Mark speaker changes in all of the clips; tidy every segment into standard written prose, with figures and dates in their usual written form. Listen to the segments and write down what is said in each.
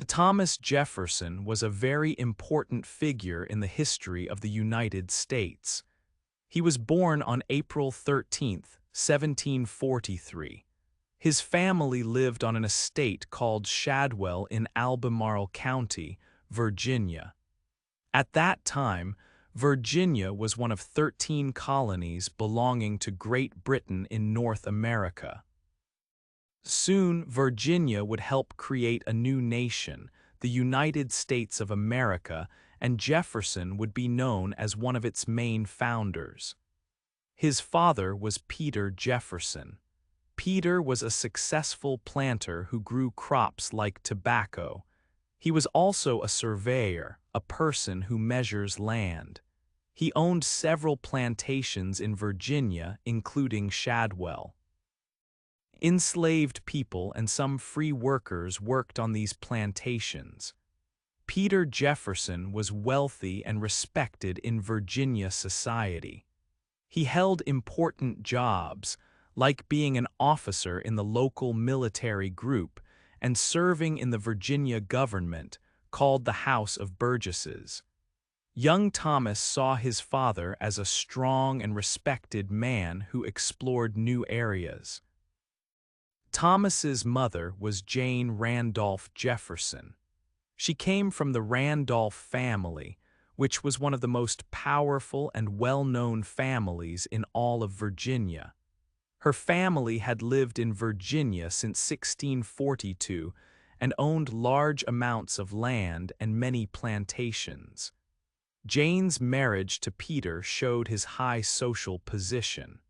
Speaker 1: Thomas Jefferson was a very important figure in the history of the United States. He was born on April 13, 1743. His family lived on an estate called Shadwell in Albemarle County, Virginia. At that time, Virginia was one of 13 colonies belonging to Great Britain in North America. Soon, Virginia would help create a new nation, the United States of America, and Jefferson would be known as one of its main founders. His father was Peter Jefferson. Peter was a successful planter who grew crops like tobacco. He was also a surveyor, a person who measures land. He owned several plantations in Virginia, including Shadwell. Enslaved people and some free workers worked on these plantations. Peter Jefferson was wealthy and respected in Virginia society. He held important jobs, like being an officer in the local military group and serving in the Virginia government, called the House of Burgesses. Young Thomas saw his father as a strong and respected man who explored new areas. Thomas's mother was Jane Randolph Jefferson. She came from the Randolph family, which was one of the most powerful and well-known families in all of Virginia. Her family had lived in Virginia since 1642 and owned large amounts of land and many plantations. Jane's marriage to Peter showed his high social position.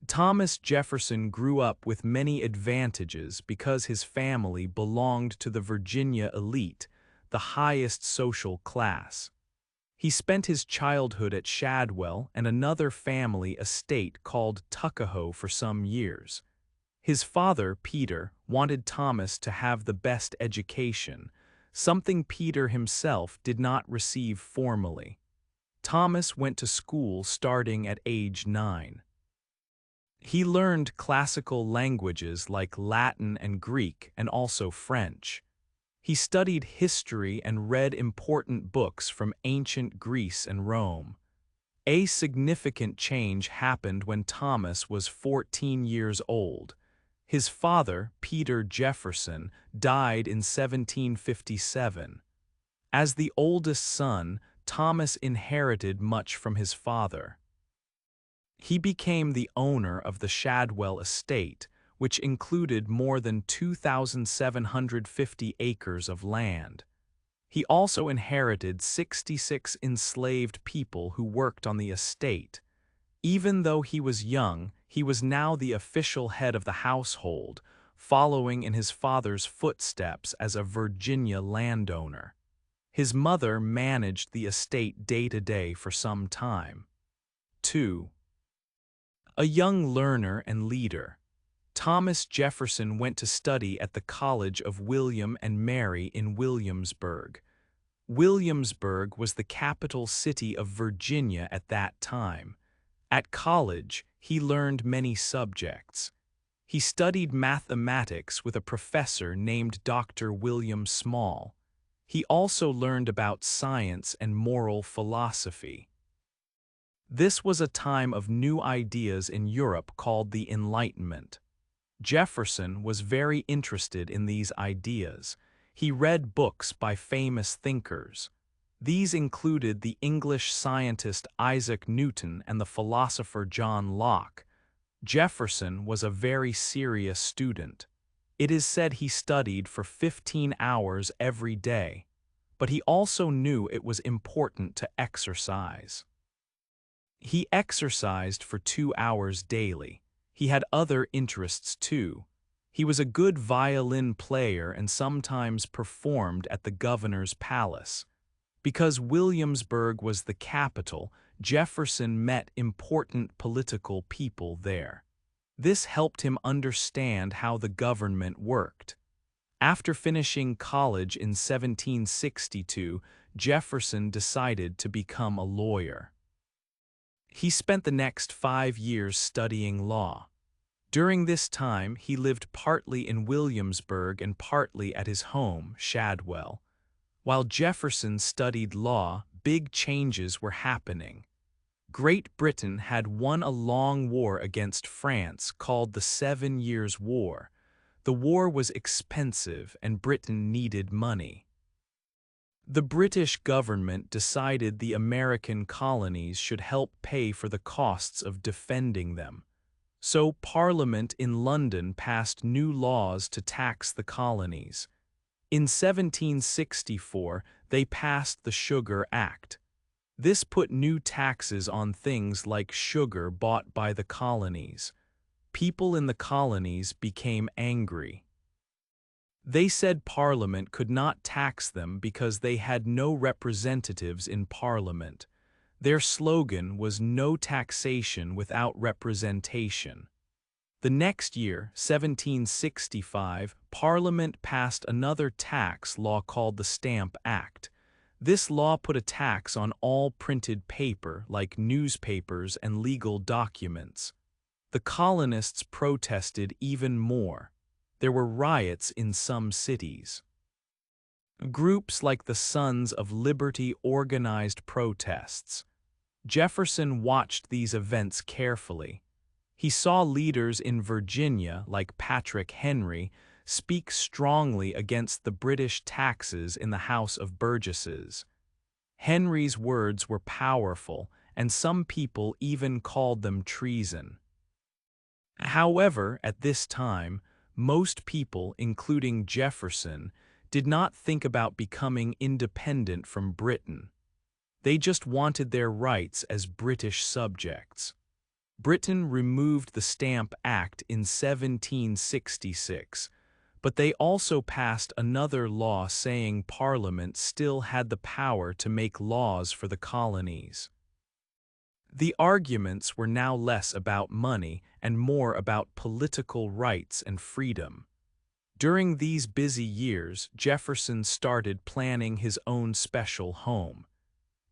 Speaker 1: Thomas Jefferson grew up with many advantages because his family belonged to the Virginia elite, the highest social class. He spent his childhood at Shadwell and another family estate called Tuckahoe for some years. His father, Peter, wanted Thomas to have the best education, something Peter himself did not receive formally. Thomas went to school starting at age 9. He learned classical languages like Latin and Greek and also French. He studied history and read important books from ancient Greece and Rome. A significant change happened when Thomas was 14 years old. His father, Peter Jefferson, died in 1757. As the oldest son, Thomas inherited much from his father. He became the owner of the Shadwell estate, which included more than 2,750 acres of land. He also inherited 66 enslaved people who worked on the estate. Even though he was young, he was now the official head of the household, following in his father's footsteps as a Virginia landowner. His mother managed the estate day to day for some time. 2. A young learner and leader, Thomas Jefferson went to study at the College of William and Mary in Williamsburg. Williamsburg was the capital city of Virginia at that time. At college, he learned many subjects. He studied mathematics with a professor named Dr. William Small. He also learned about science and moral philosophy. This was a time of new ideas in Europe called the Enlightenment. Jefferson was very interested in these ideas. He read books by famous thinkers. These included the English scientist Isaac Newton and the philosopher John Locke. Jefferson was a very serious student. It is said he studied for 15 hours every day, but he also knew it was important to exercise. He exercised for 2 hours daily. He had other interests too. He was a good violin player and sometimes performed at the governor's palace. Because Williamsburg was the capital, Jefferson met important political people there. This helped him understand how the government worked. After finishing college in 1762, Jefferson decided to become a lawyer. He spent the next 5 years studying law. During this time, he lived partly in Williamsburg and partly at his home, Shadwell. While Jefferson studied law, big changes were happening. Great Britain had won a long war against France called the 7 Years' War. The war was expensive and Britain needed money. The British government decided the American colonies should help pay for the costs of defending them. So Parliament in London passed new laws to tax the colonies. In 1764, they passed the Sugar Act. This put new taxes on things like sugar bought by the colonies. People in the colonies became angry. They said Parliament could not tax them because they had no representatives in Parliament. Their slogan was "No taxation without representation." The next year, 1765, Parliament passed another tax law called the Stamp Act. This law put a tax on all printed paper, like newspapers and legal documents. The colonists protested even more. There were riots in some cities. Groups like the Sons of Liberty organized protests. Jefferson watched these events carefully. He saw leaders in Virginia, like Patrick Henry, speak strongly against the British taxes in the House of Burgesses. Henry's words were powerful, and some people even called them treason. However, at this time, most people, including Jefferson, did not think about becoming independent from Britain. They just wanted their rights as British subjects. Britain removed the Stamp Act in 1766, but they also passed another law saying Parliament still had the power to make laws for the colonies. The arguments were now less about money and more about political rights and freedom. During these busy years, Jefferson started planning his own special home.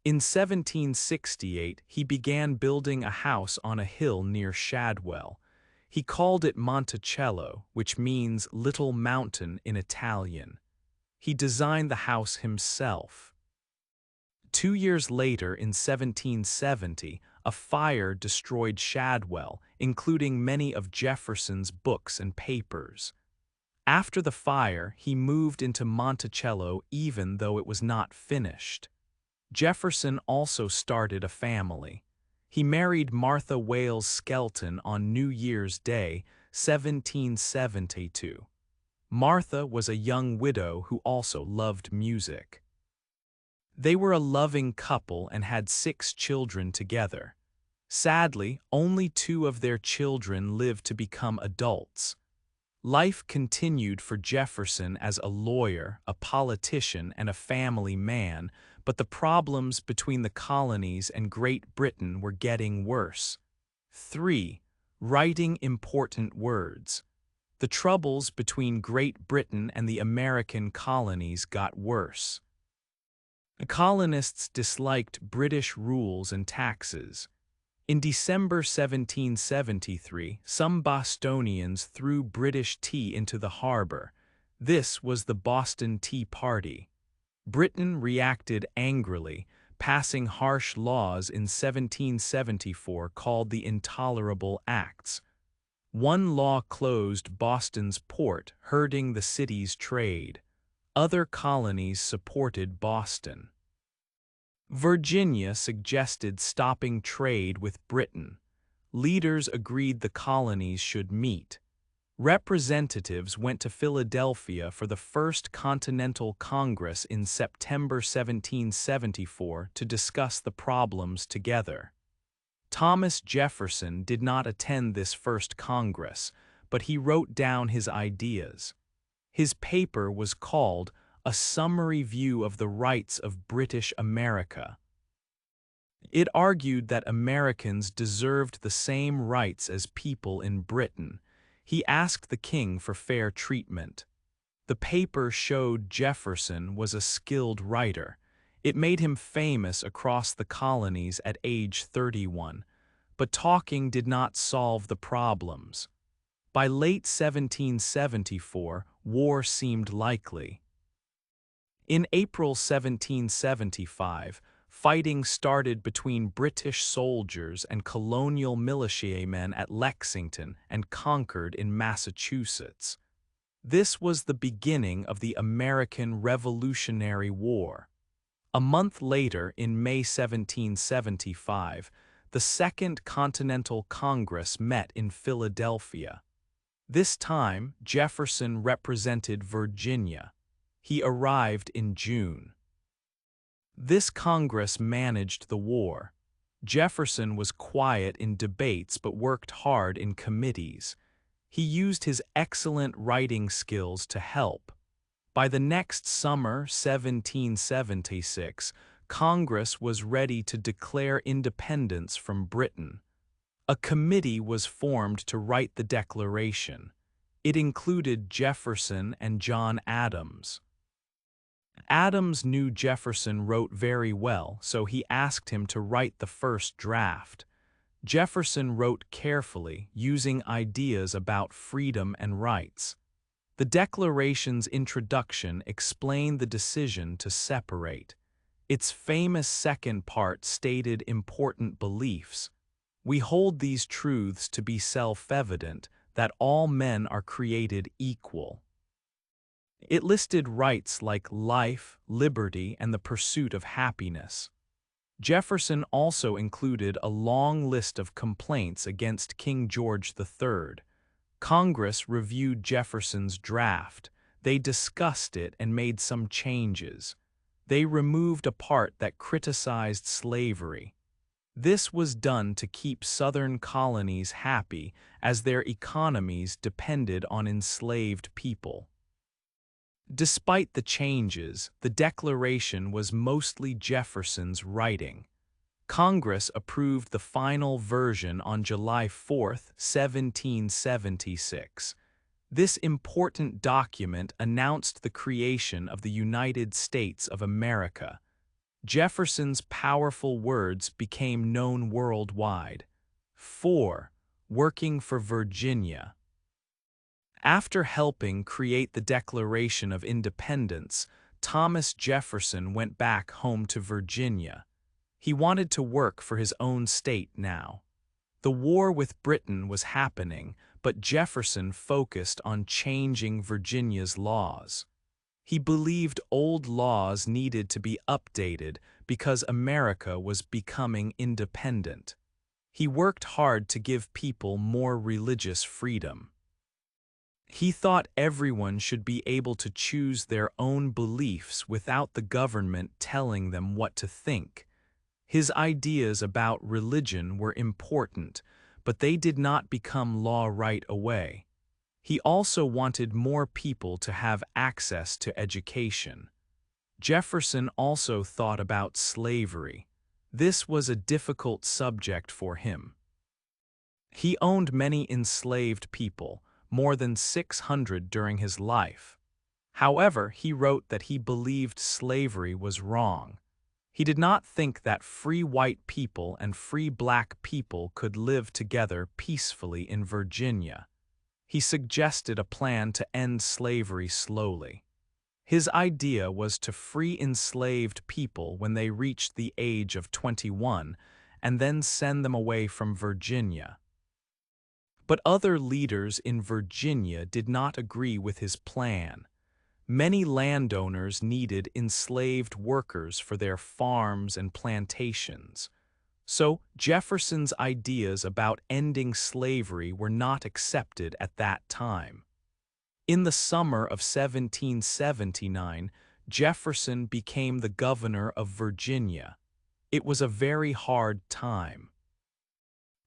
Speaker 1: In 1768, he began building a house on a hill near Shadwell. He called it Monticello, which means little mountain in Italian. He designed the house himself. 2 years later, in 1770, a fire destroyed Shadwell, including many of Jefferson's books and papers. After the fire, he moved into Monticello even though it was not finished. Jefferson also started a family. He married Martha Wales Skelton on New Year's Day, 1772. Martha was a young widow who also loved music. They were a loving couple and had 6 children together. Sadly, only 2 of their children lived to become adults. Life continued for Jefferson as a lawyer, a politician, and a family man, but the problems between the colonies and Great Britain were getting worse. 3. Writing important words. The troubles between Great Britain and the American colonies got worse. The colonists disliked British rules and taxes. In December 1773, some Bostonians threw British tea into the harbor. This was the Boston Tea Party. Britain reacted angrily, passing harsh laws in 1774 called the Intolerable Acts. One law closed Boston's port, hurting the city's trade. Other colonies supported Boston. Virginia suggested stopping trade with Britain. Leaders agreed the colonies should meet. Representatives went to Philadelphia for the First Continental Congress in September 1774 to discuss the problems together. Thomas Jefferson did not attend this first Congress, but he wrote down his ideas. His paper was called A Summary View of the Rights of British America. It argued that Americans deserved the same rights as people in Britain. He asked the king for fair treatment. The paper showed Jefferson was a skilled writer. It made him famous across the colonies at age 31. But talking did not solve the problems. By late 1774, war seemed likely. In April 1775, fighting started between British soldiers and colonial militiamen at Lexington and Concord in Massachusetts. This was the beginning of the American Revolutionary War. A month later, in May 1775, the Second Continental Congress met in Philadelphia. This time, Jefferson represented Virginia. He arrived in June. This Congress managed the war. Jefferson was quiet in debates but worked hard in committees. He used his excellent writing skills to help. By the next summer, 1776, Congress was ready to declare independence from Britain. A committee was formed to write the Declaration. It included Jefferson and John Adams. Adams knew Jefferson wrote very well, so he asked him to write the first draft. Jefferson wrote carefully, using ideas about freedom and rights. The Declaration's introduction explained the decision to separate. Its famous second part stated important beliefs. We hold these truths to be self-evident, that all men are created equal. It listed rights like life, liberty, and the pursuit of happiness. Jefferson also included a long list of complaints against King George III. Congress reviewed Jefferson's draft. They discussed it and made some changes. They removed a part that criticized slavery. This was done to keep Southern colonies happy, as their economies depended on enslaved people. Despite the changes, the Declaration was mostly Jefferson's writing. Congress approved the final version on July 4, 1776. This important document announced the creation of the United States of America. Jefferson's powerful words became known worldwide. 4. Working for Virginia. After helping create the Declaration of Independence, Thomas Jefferson went back home to Virginia. He wanted to work for his own state now. The war with Britain was happening, but Jefferson focused on changing Virginia's laws. He believed old laws needed to be updated because America was becoming independent. He worked hard to give people more religious freedom. He thought everyone should be able to choose their own beliefs without the government telling them what to think. His ideas about religion were important, but they did not become law right away. He also wanted more people to have access to education. Jefferson also thought about slavery. This was a difficult subject for him. He owned many enslaved people, more than 600 during his life. However, he wrote that he believed slavery was wrong. He did not think that free white people and free black people could live together peacefully in Virginia. He suggested a plan to end slavery slowly. His idea was to free enslaved people when they reached the age of 21 and then send them away from Virginia. But other leaders in Virginia did not agree with his plan. Many landowners needed enslaved workers for their farms and plantations. So Jefferson's ideas about ending slavery were not accepted at that time. In the summer of 1779, Jefferson became the governor of Virginia. It was a very hard time.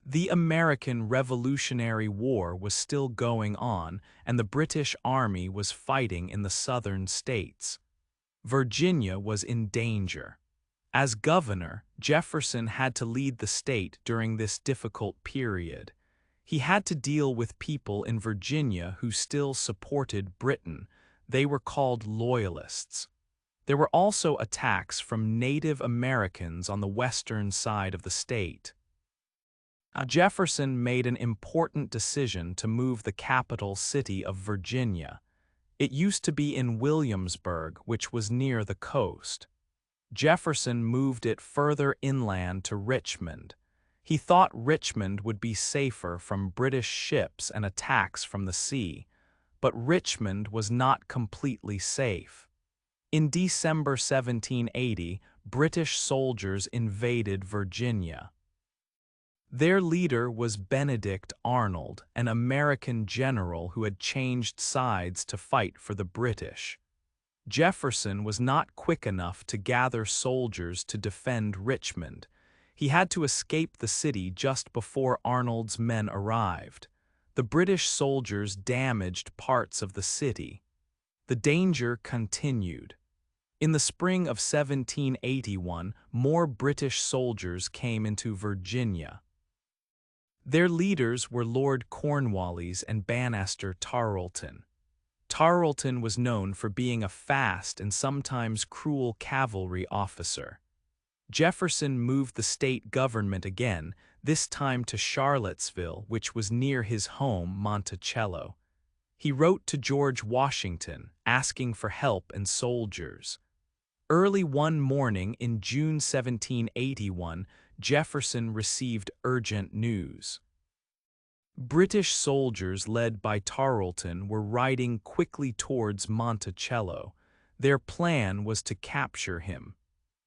Speaker 1: The American Revolutionary War was still going on, and the British Army was fighting in the southern states. Virginia was in danger. As governor, Jefferson had to lead the state during this difficult period. He had to deal with people in Virginia who still supported Britain. They were called Loyalists. There were also attacks from Native Americans on the western side of the state. Jefferson made an important decision to move the capital city of Virginia. It used to be in Williamsburg, which was near the coast. Jefferson moved it further inland to Richmond. He thought Richmond would be safer from British ships and attacks from the sea, but Richmond was not completely safe. In December 1780, British soldiers invaded Virginia. Their leader was Benedict Arnold, an American general who had changed sides to fight for the British. Jefferson was not quick enough to gather soldiers to defend Richmond. He had to escape the city just before Arnold's men arrived. The British soldiers damaged parts of the city. The danger continued. In the spring of 1781, more British soldiers came into Virginia. Their leaders were Lord Cornwallis and Banastre Tarleton. Tarleton was known for being a fast and sometimes cruel cavalry officer. Jefferson moved the state government again, this time to Charlottesville, which was near his home, Monticello. He wrote to George Washington, asking for help and soldiers. Early one morning in June 1781, Jefferson received urgent news. British soldiers led by Tarleton were riding quickly towards Monticello. Their plan was to capture him.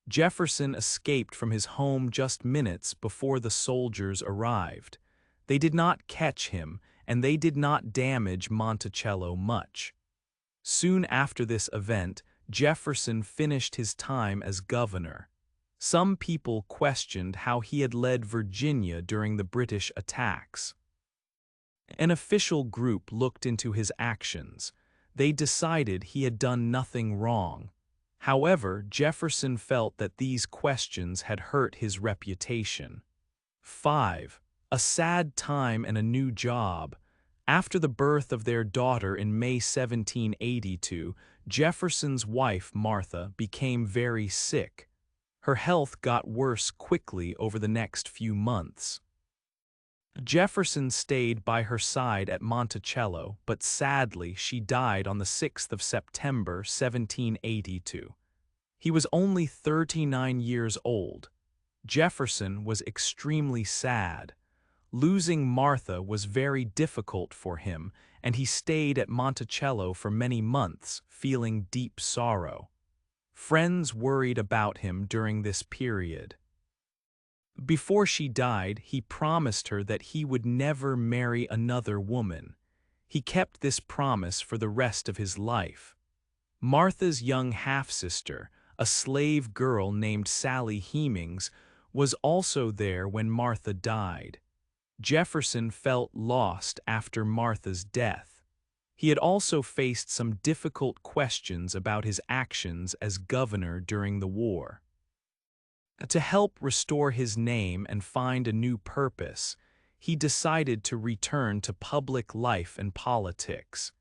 Speaker 1: Jefferson escaped from his home just minutes before the soldiers arrived. They did not catch him, and they did not damage Monticello much. Soon after this event, Jefferson finished his time as governor. Some people questioned how he had led Virginia during the British attacks. An official group looked into his actions. They decided he had done nothing wrong. However, Jefferson felt that these questions had hurt his reputation. 5. A sad time and a new job. After the birth of their daughter in May 1782, Jefferson's wife, Martha, became very sick. Her health got worse quickly over the next few months. Jefferson stayed by her side at Monticello, but sadly she died on the 6th of September 1782. He was only 39 years old. Jefferson was extremely sad. Losing Martha was very difficult for him, and he stayed at Monticello for many months, feeling deep sorrow. Friends worried about him during this period. Before she died, he promised her that he would never marry another woman. He kept this promise for the rest of his life. Martha's young half-sister, a slave girl named Sally Hemings, was also there when Martha died. Jefferson felt lost after Martha's death. He had also faced some difficult questions about his actions as governor during the war. To help restore his name and find a new purpose, he decided to return to public life and politics.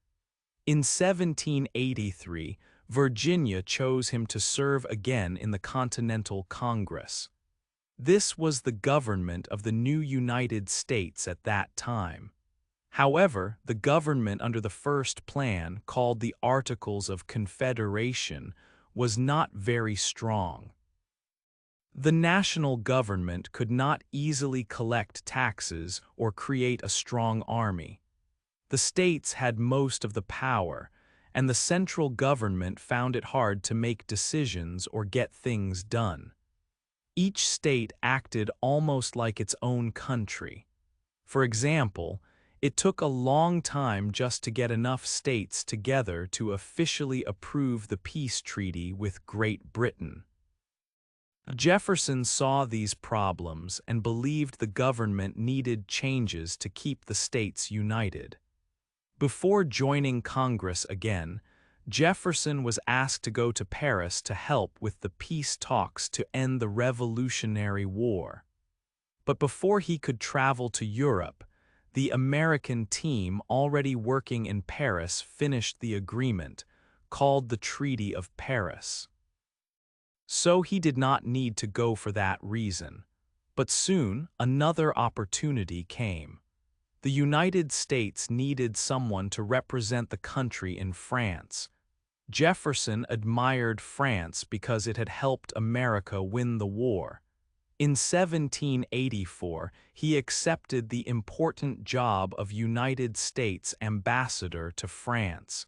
Speaker 1: In 1783, Virginia chose him to serve again in the Continental Congress. This was the government of the new United States at that time. However, the government under the first plan, called the Articles of Confederation, was not very strong. The national government could not easily collect taxes or create a strong army. The states had most of the power, and the central government found it hard to make decisions or get things done. Each state acted almost like its own country. For example, it took a long time just to get enough states together to officially approve the peace treaty with Great Britain. Jefferson saw these problems and believed the government needed changes to keep the states united. Before joining Congress again, Jefferson was asked to go to Paris to help with the peace talks to end the Revolutionary War. But before he could travel to Europe, the American team already working in Paris finished the agreement, called the Treaty of Paris. So he did not need to go for that reason. But soon, another opportunity came. The United States needed someone to represent the country in France. Jefferson admired France because it had helped America win the war. In 1784, he accepted the important job of United States ambassador to France.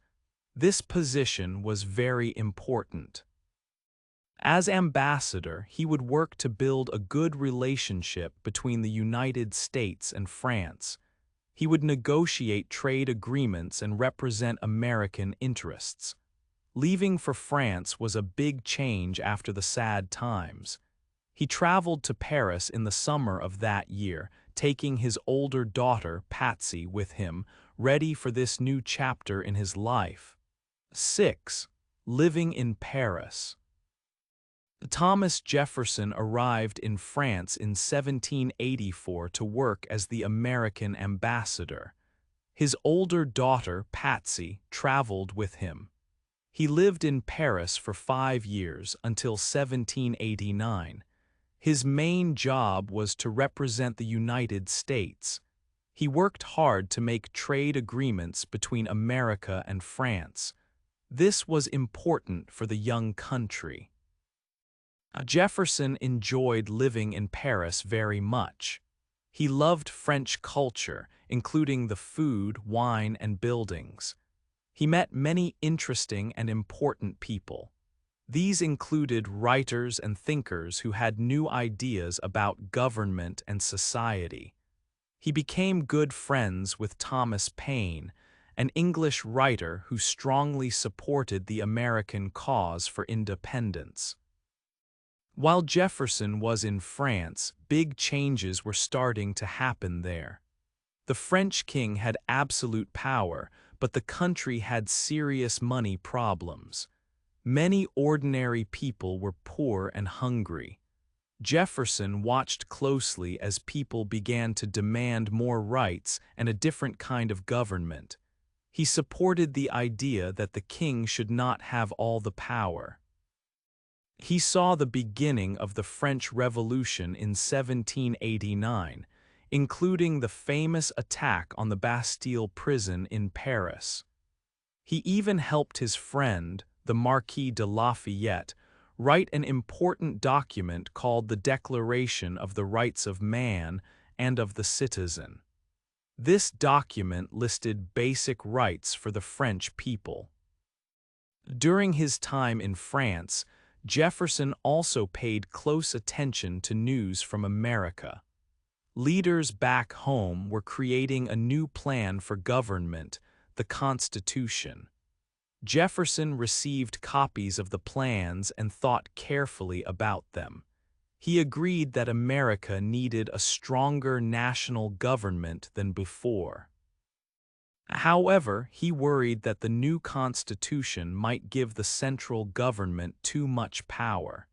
Speaker 1: This position was very important. As ambassador, he would work to build a good relationship between the United States and France. He would negotiate trade agreements and represent American interests. Leaving for France was a big change after the sad times. He traveled to Paris in the summer of that year, taking his older daughter, Patsy, with him, ready for this new chapter in his life. 6. Living in Paris. Thomas Jefferson arrived in France in 1784 to work as the American ambassador. His older daughter, Patsy, traveled with him. He lived in Paris for 5 years until 1789. His main job was to represent the United States. He worked hard to make trade agreements between America and France. This was important for the young country. Jefferson enjoyed living in Paris very much. He loved French culture, including the food, wine, and buildings. He met many interesting and important people. These included writers and thinkers who had new ideas about government and society. He became good friends with Thomas Paine, an English writer who strongly supported the American cause for independence. While Jefferson was in France, big changes were starting to happen there. The French king had absolute power, but the country had serious money problems. Many ordinary people were poor and hungry. Jefferson watched closely as people began to demand more rights and a different kind of government. He supported the idea that the king should not have all the power. He saw the beginning of the French Revolution in 1789, including the famous attack on the Bastille prison in Paris. He even helped his friend, the Marquis de Lafayette, write an important document called the Declaration of the Rights of Man and of the Citizen. This document listed basic rights for the French people. During his time in France, Jefferson also paid close attention to news from America. Leaders back home were creating a new plan for government, the Constitution. Jefferson received copies of the plans and thought carefully about them. He agreed that America needed a stronger national government than before. However, he worried that the new Constitution might give the central government too much power.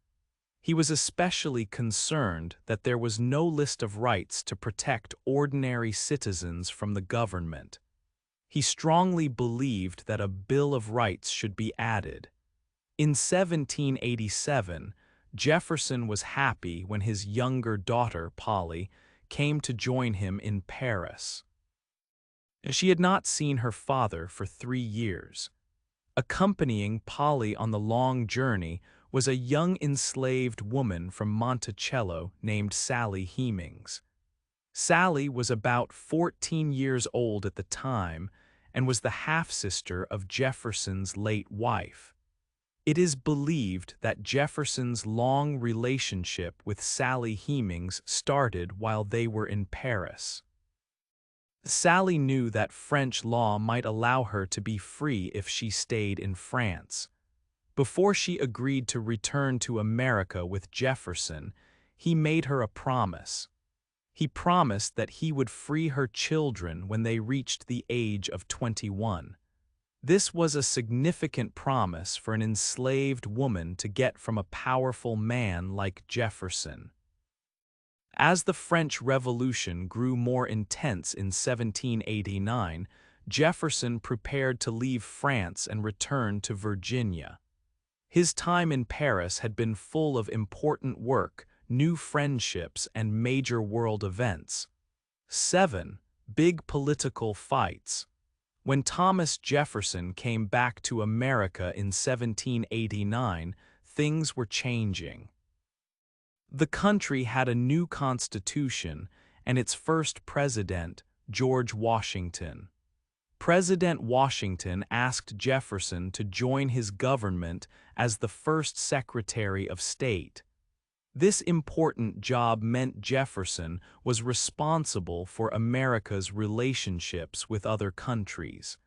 Speaker 1: He was especially concerned that there was no list of rights to protect ordinary citizens from the government. He strongly believed that a Bill of Rights should be added. In 1787, Jefferson was happy when his younger daughter, Polly, came to join him in Paris. She had not seen her father for 3 years. Accompanying Polly on the long journey was a young enslaved woman from Monticello named Sally Hemings. Sally was about 14 years old at the time and was the half-sister of Jefferson's late wife. It is believed that Jefferson's long relationship with Sally Hemings started while they were in Paris. Sally knew that French law might allow her to be free if she stayed in France. Before she agreed to return to America with Jefferson, he made her a promise. He promised that he would free her children when they reached the age of 21. This was a significant promise for an enslaved woman to get from a powerful man like Jefferson. As the French Revolution grew more intense in 1789, Jefferson prepared to leave France and return to Virginia. His time in Paris had been full of important work, new friendships, and major world events. 7. Big political fights. When Thomas Jefferson came back to America in 1789, things were changing. The country had a new constitution and its first president, George Washington. President Washington asked Jefferson to join his government as the first Secretary of State. This important job meant Jefferson was responsible for America's relationships with other countries.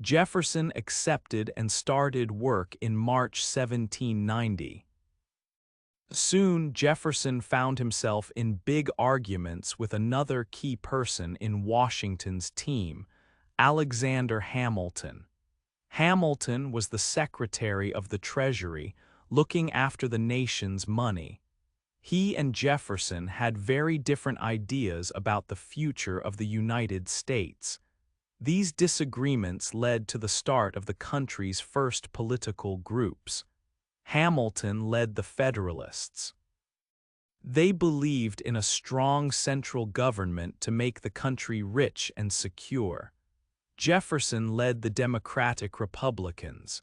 Speaker 1: Jefferson accepted and started work in March 1790. Soon, Jefferson found himself in big arguments with another key person in Washington's team, Alexander Hamilton. Hamilton was the Secretary of the Treasury, looking after the nation's money. He and Jefferson had very different ideas about the future of the United States. These disagreements led to the start of the country's first political groups. Hamilton led the Federalists. They believed in a strong central government to make the country rich and secure. Jefferson led the Democratic Republicans.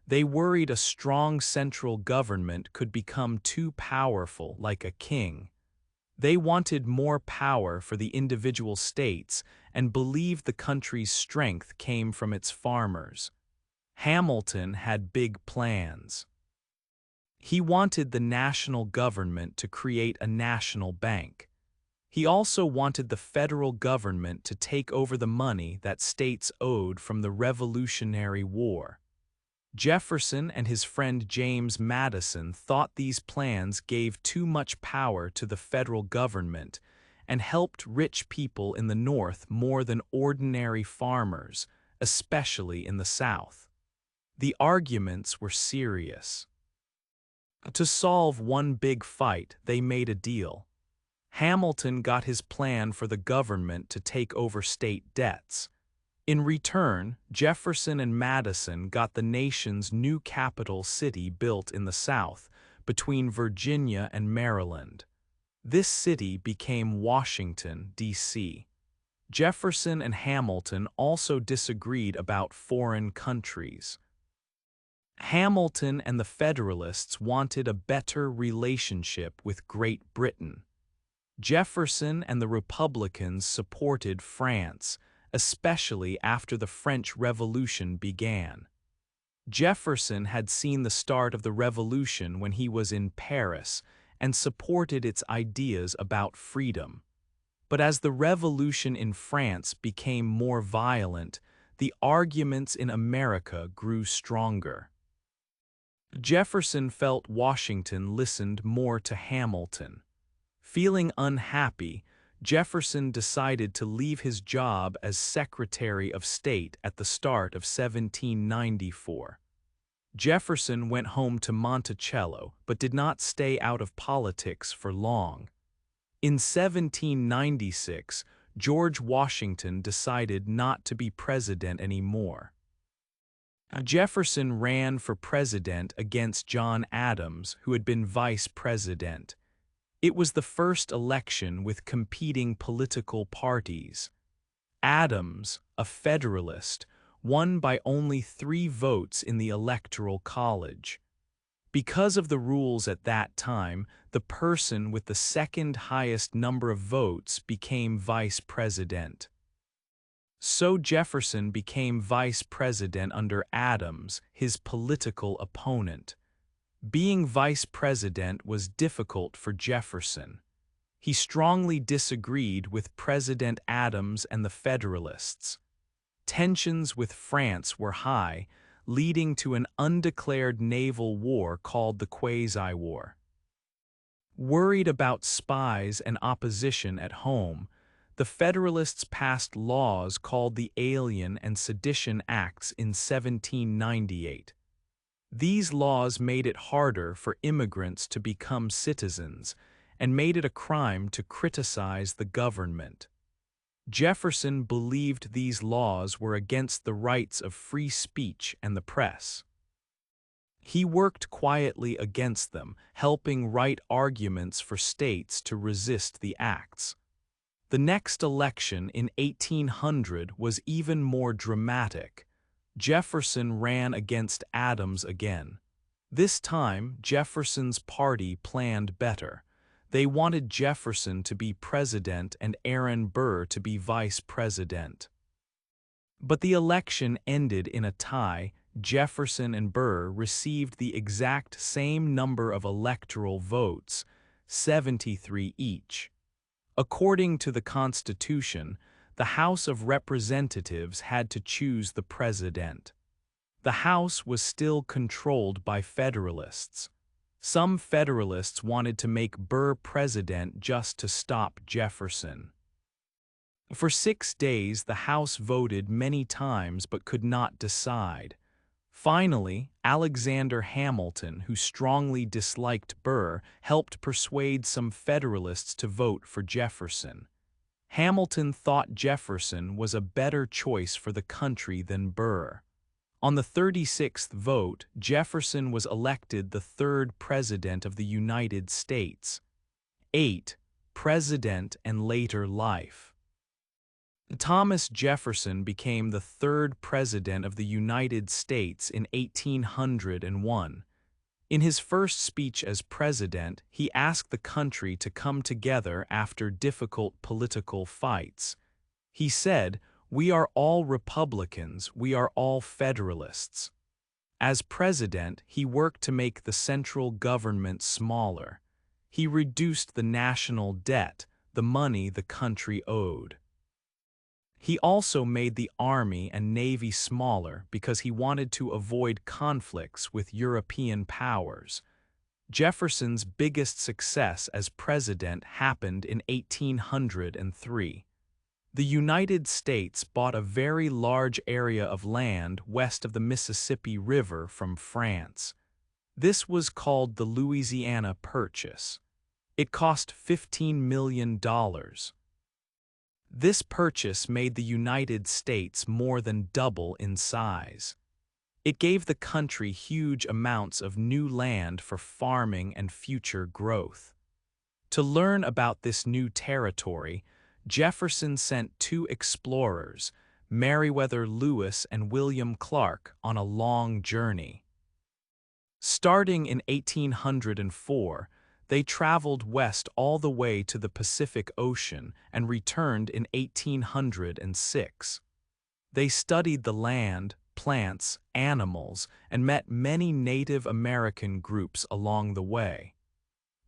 Speaker 1: They worried a strong central government could become too powerful, like a king. They wanted more power for the individual states and believed the country's strength came from its farmers. Hamilton had big plans. He wanted the national government to create a national bank. He also wanted the federal government to take over the money that states owed from the Revolutionary War. Jefferson and his friend James Madison thought these plans gave too much power to the federal government and helped rich people in the North more than ordinary farmers, especially in the South. The arguments were serious. To solve one big fight, they made a deal. Hamilton got his plan for the government to take over state debts. In return, Jefferson and Madison got the nation's new capital city built in the South, between Virginia and Maryland. This city became Washington, D.C. Jefferson and Hamilton also disagreed about foreign countries. Hamilton and the Federalists wanted a better relationship with Great Britain. Jefferson and the Republicans supported France, especially after the French Revolution began. Jefferson had seen the start of the Revolution when he was in Paris and supported its ideas about freedom. But as the revolution in France became more violent, the arguments in America grew stronger. Jefferson felt Washington listened more to Hamilton. Feeling unhappy, Jefferson decided to leave his job as Secretary of State at the start of 1794. Jefferson went home to Monticello but did not stay out of politics for long. In 1796, George Washington decided not to be president anymore. Jefferson ran for president against John Adams, who had been vice president. It was the first election with competing political parties. Adams, a Federalist, won by only 3 votes in the Electoral College. Because of the rules at that time, the person with the second highest number of votes became vice president. So Jefferson became vice president under Adams, his political opponent. Being vice president was difficult for Jefferson. He strongly disagreed with President Adams and the Federalists. Tensions with France were high, leading to an undeclared naval war called the Quasi-War. Worried about spies and opposition at home, the Federalists passed laws called the Alien and Sedition Acts in 1798. These laws made it harder for immigrants to become citizens and made it a crime to criticize the government. Jefferson believed these laws were against the rights of free speech and the press. He worked quietly against them, helping write arguments for states to resist the acts. The next election in 1800 was even more dramatic. Jefferson ran against Adams again. This time, Jefferson's party planned better. They wanted Jefferson to be president and Aaron Burr to be vice president. But the election ended in a tie. Jefferson and Burr received the exact same number of electoral votes, 73 each. According to the Constitution, the House of Representatives had to choose the president. The House was still controlled by Federalists. Some Federalists wanted to make Burr president just to stop Jefferson. For 6 days, the House voted many times but could not decide. Finally, Alexander Hamilton, who strongly disliked Burr, helped persuade some Federalists to vote for Jefferson. Hamilton thought Jefferson was a better choice for the country than Burr. On the 36th vote, Jefferson was elected the third President of the United States. 8. President and later life. Thomas Jefferson became the third President of the United States in 1801. In his first speech as president, he asked the country to come together after difficult political fights. He said, "We are all Republicans, we are all Federalists." As president, he worked to make the central government smaller. He reduced the national debt, the money the country owed. He also made the Army and Navy smaller because he wanted to avoid conflicts with European powers. Jefferson's biggest success as president happened in 1803. The United States bought a very large area of land west of the Mississippi River from France. This was called the Louisiana Purchase. It cost $15 million. This purchase made the United States more than double in size. It gave the country huge amounts of new land for farming and future growth. To learn about this new territory, Jefferson sent 2 explorers, Meriwether Lewis and William Clark, on a long journey. Starting in 1804, they traveled west all the way to the Pacific Ocean and returned in 1806. They studied the land, plants, animals, and met many Native American groups along the way.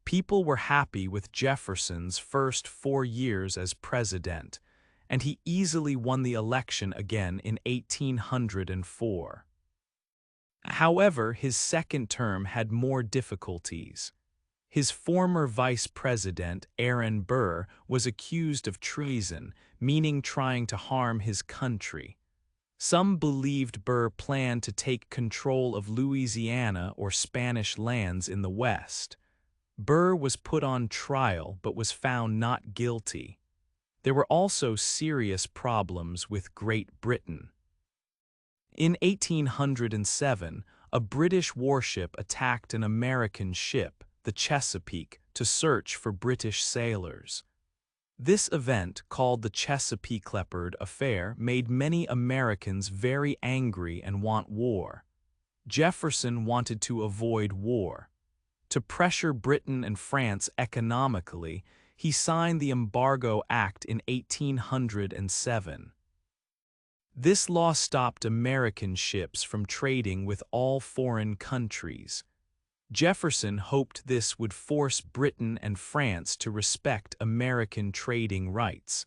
Speaker 1: People were happy with Jefferson's first 4 years as president, and he easily won the election again in 1804. However, his second term had more difficulties. His former vice president, Aaron Burr, was accused of treason, meaning trying to harm his country. Some believed Burr planned to take control of Louisiana or Spanish lands in the West. Burr was put on trial but was found not guilty. There were also serious problems with Great Britain. In 1807, a British warship attacked an American ship, the Chesapeake, to search for British sailors. This event, called the Chesapeake Leopard Affair, made many Americans very angry and want war. Jefferson wanted to avoid war. To pressure Britain and France economically, he signed the Embargo Act in 1807. This law stopped American ships from trading with all foreign countries. Jefferson hoped this would force Britain and France to respect American trading rights.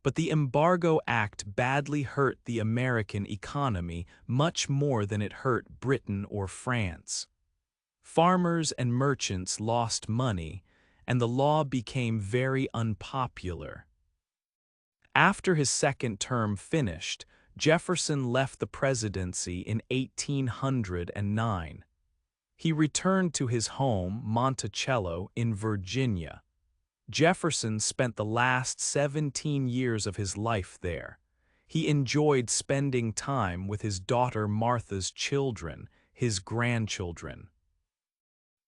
Speaker 1: But the Embargo Act badly hurt the American economy much more than it hurt Britain or France. Farmers and merchants lost money, and the law became very unpopular. After his second term finished, Jefferson left the presidency in 1809. He returned to his home, Monticello, in Virginia. Jefferson spent the last 17 years of his life there. He enjoyed spending time with his daughter Martha's children, his grandchildren.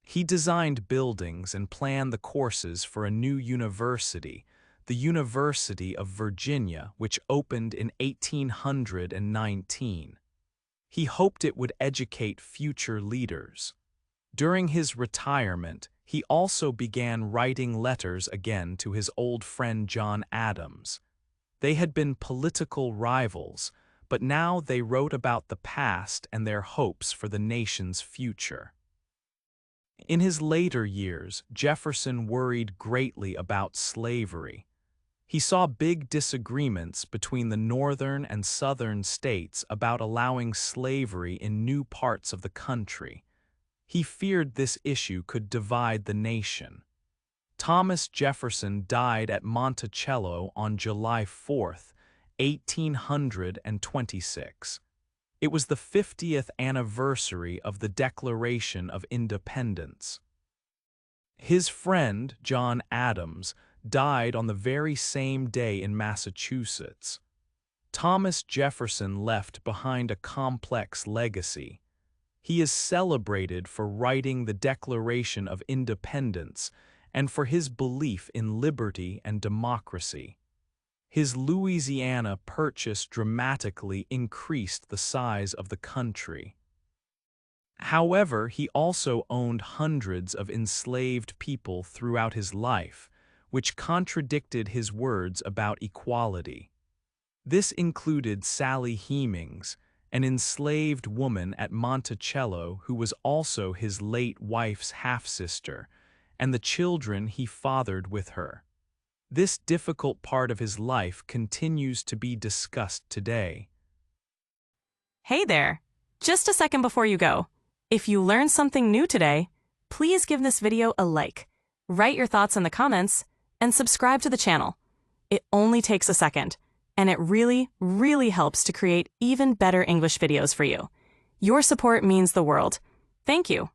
Speaker 1: He designed buildings and planned the courses for a new university, the University of Virginia, which opened in 1819. He hoped it would educate future leaders. During his retirement, he also began writing letters again to his old friend John Adams. They had been political rivals, but now they wrote about the past and their hopes for the nation's future. In his later years, Jefferson worried greatly about slavery. He saw big disagreements between the northern and southern states about allowing slavery in new parts of the country. He feared this issue could divide the nation. Thomas Jefferson died at Monticello on July 4, 1826. It was the 50th anniversary of the Declaration of Independence. His friend, John Adams, died on the very same day in Massachusetts. Thomas Jefferson left behind a complex legacy. He is celebrated for writing the Declaration of Independence and for his belief in liberty and democracy. His Louisiana Purchase dramatically increased the size of the country. However, he also owned hundreds of enslaved people throughout his life, which contradicted his words about equality. This included Sally Hemings, an enslaved woman at Monticello who was also his late wife's half-sister, and the children he fathered with her. This difficult part of his life continues to be discussed today.
Speaker 2: Hey there! Just a second before you go. If you learned something new today, please give this video a like, write your thoughts in the comments, and subscribe to the channel. It only takes a second, and it really, really helps to create even better English videos for you. Your support means the world. Thank you.